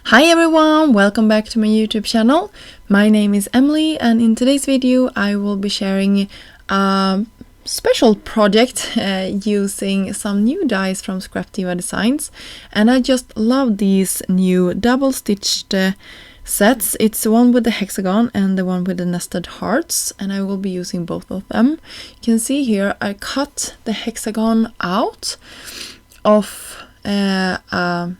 Hi everyone, welcome back to my YouTube channel. My name is Emily and in today's video I will be sharing a special project using some new dies from Diva Designs, and I just love these new double stitched sets. It's the one with the hexagon and the one with the nested hearts, and I will be using both of them. You can see here I cut the hexagon out of a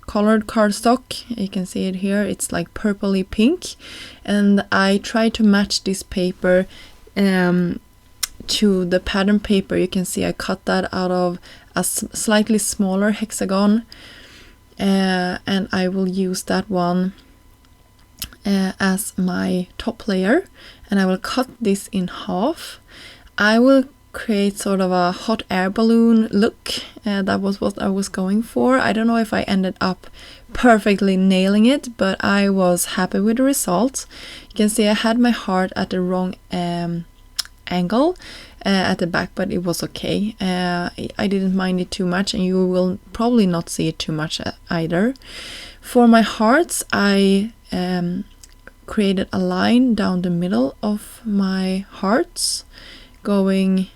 colored cardstock. You can see it here, it's like purpley pink, and I tried to match this paper to the pattern paper. You can see I cut that out of a slightly smaller hexagon, and I will use that one as my top layer, and I will cut this in half. I will create sort of a hot air balloon look. That was what I was going for. I don't know if I ended up perfectly nailing it, but I was happy with the result. You can see I had my heart at the wrong angle at the back, but it was okay. I didn't mind it too much, and you will probably not see it too much either. For my hearts, I created a line down the middle of my hearts going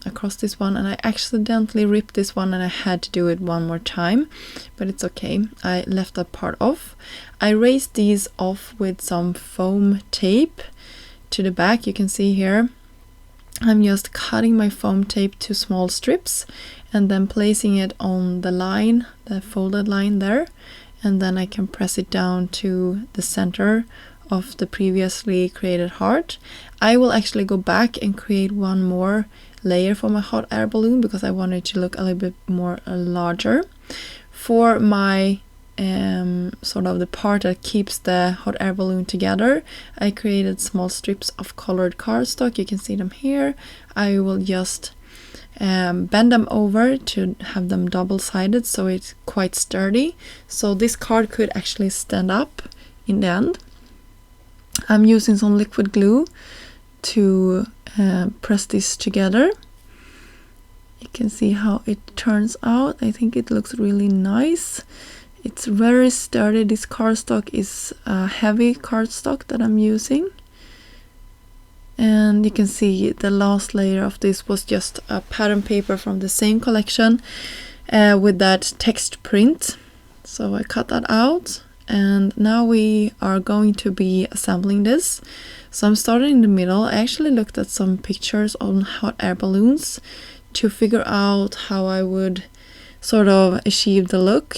across this one, and I accidentally ripped this one and I had to do it one more time, but it's okay. I left that part off. I raised these off with some foam tape to the back. You can see here I'm just cutting my foam tape to small strips and then placing it on the line, the folded line there, and then I can press it down to the center of the previously created heart. I will actually go back and create one more layer for my hot air balloon because I want it to look a little bit more larger. For my sort of the part that keeps the hot air balloon together, I created small strips of colored cardstock. You can see them here. I will just bend them over to have them double-sided so it's quite sturdy, so this card could actually stand up in the end. I'm using some liquid glue to press this together. You can see how it turns out. I think it looks really nice. It's very sturdy. This cardstock is a heavy cardstock that I'm using. And you can see the last layer of this was just a pattern paper from the same collection with that text print. So I cut that out. And now we are going to be assembling this. So I'm starting in the middle. I actually looked at some pictures on hot air balloons to figure out how I would sort of achieve the look.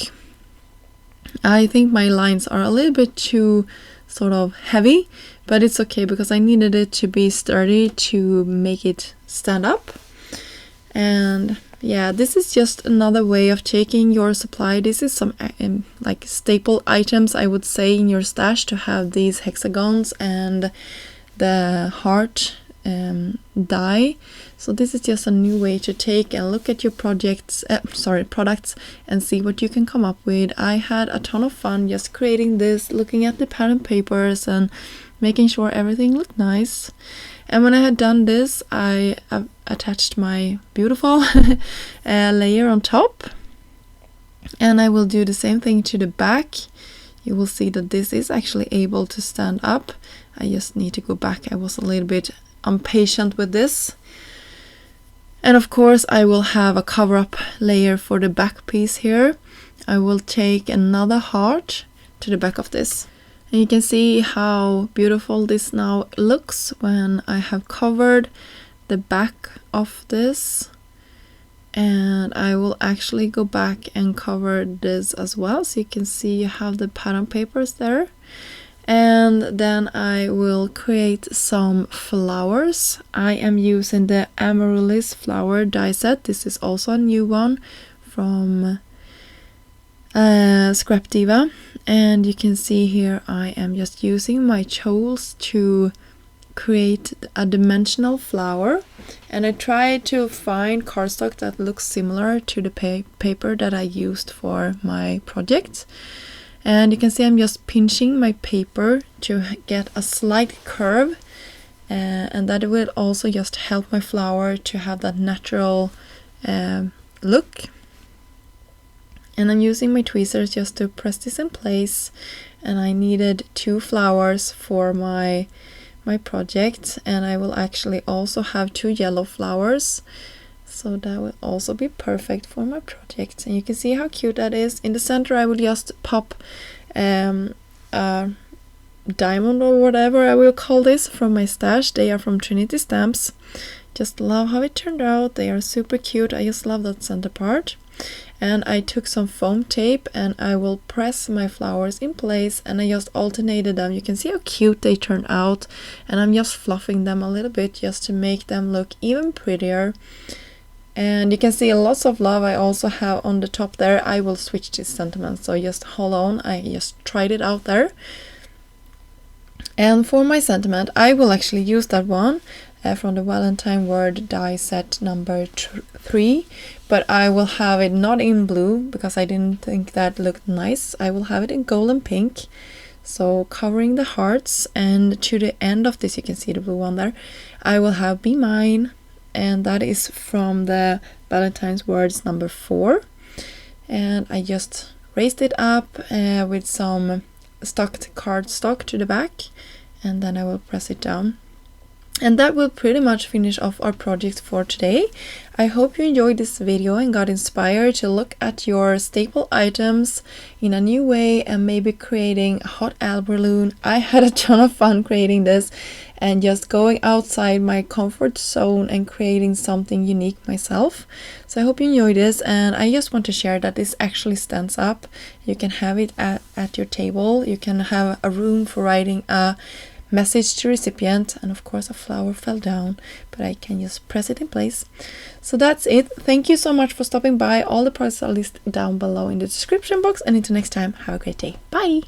I think my lines are a little bit too sort of heavy, but it's okay because I needed it to be sturdy to make it stand up. And yeah, this is just another way of taking your supply. This is some like staple items, I would say, in your stash, to have these hexagons and the heart die. So this is just a new way to take and look at your products and see what you can come up with. I had a ton of fun just creating this, looking at the pattern papers and making sure everything looked nice. And when I had done this, I attached my beautiful layer on top, and I will do the same thing to the back. You will see that this is actually able to stand up. I just need to go back. I was a little bit impatient with this. And of course I will have a cover-up layer for the back piece here. I will take another heart to the back of this. And you can see how beautiful this now looks when I have covered the back of this. And I will actually go back and cover this as well, so you can see you have the pattern papers there. And then I will create some flowers. I am using the Amaryllis flower die set. This is also a new one from Diva. And you can see here I am just using my tools to create a dimensional flower, and I tried to find cardstock that looks similar to the paper that I used for my project. And you can see I'm just pinching my paper to get a slight curve, and that will also just help my flower to have that natural look. And I'm using my tweezers just to press this in place. And I needed 2 flowers for my project, and I will actually also have 2 yellow flowers, so that will also be perfect for my project. And you can see how cute that is. In the center I will just pop a diamond or whatever I will call this from my stash. They are from Trinity Stamps. Just love how it turned out. They are super cute. I just love that center part. And I took some foam tape and I will press my flowers in place, and I just alternated them. You can see how cute they turn out, and I'm just fluffing them a little bit just to make them look even prettier. And you can see lots of love I also have on the top there. I will switch this sentiment, so just hold on, I just tried it out there. And for my sentiment I will actually use that one from the Valentine word die set number 3, but I will have it not in blue because I didn't think that looked nice. I will have it in gold and pink, so covering the hearts, and to the end of this, you can see the blue one there, I will have Be Mine, and that is from the Valentine's words number 4. And I just raised it up with some stocked cardstock to the back, and then I will press it down. And that will pretty much finish off our project for today. I hope you enjoyed this video and got inspired to look at your staple items in a new way and maybe creating a hot air balloon. I had a ton of fun creating this and just going outside my comfort zone and creating something unique myself. So I hope you enjoyed this, and I just want to share that this actually stands up. You can have it at your table. You can have a room for writing a message to recipient, and of course a flower fell down, but I can just press it in place. So that's it. Thank you so much for stopping by. All the products are listed down below in the description box, and until next time, have a great day. Bye.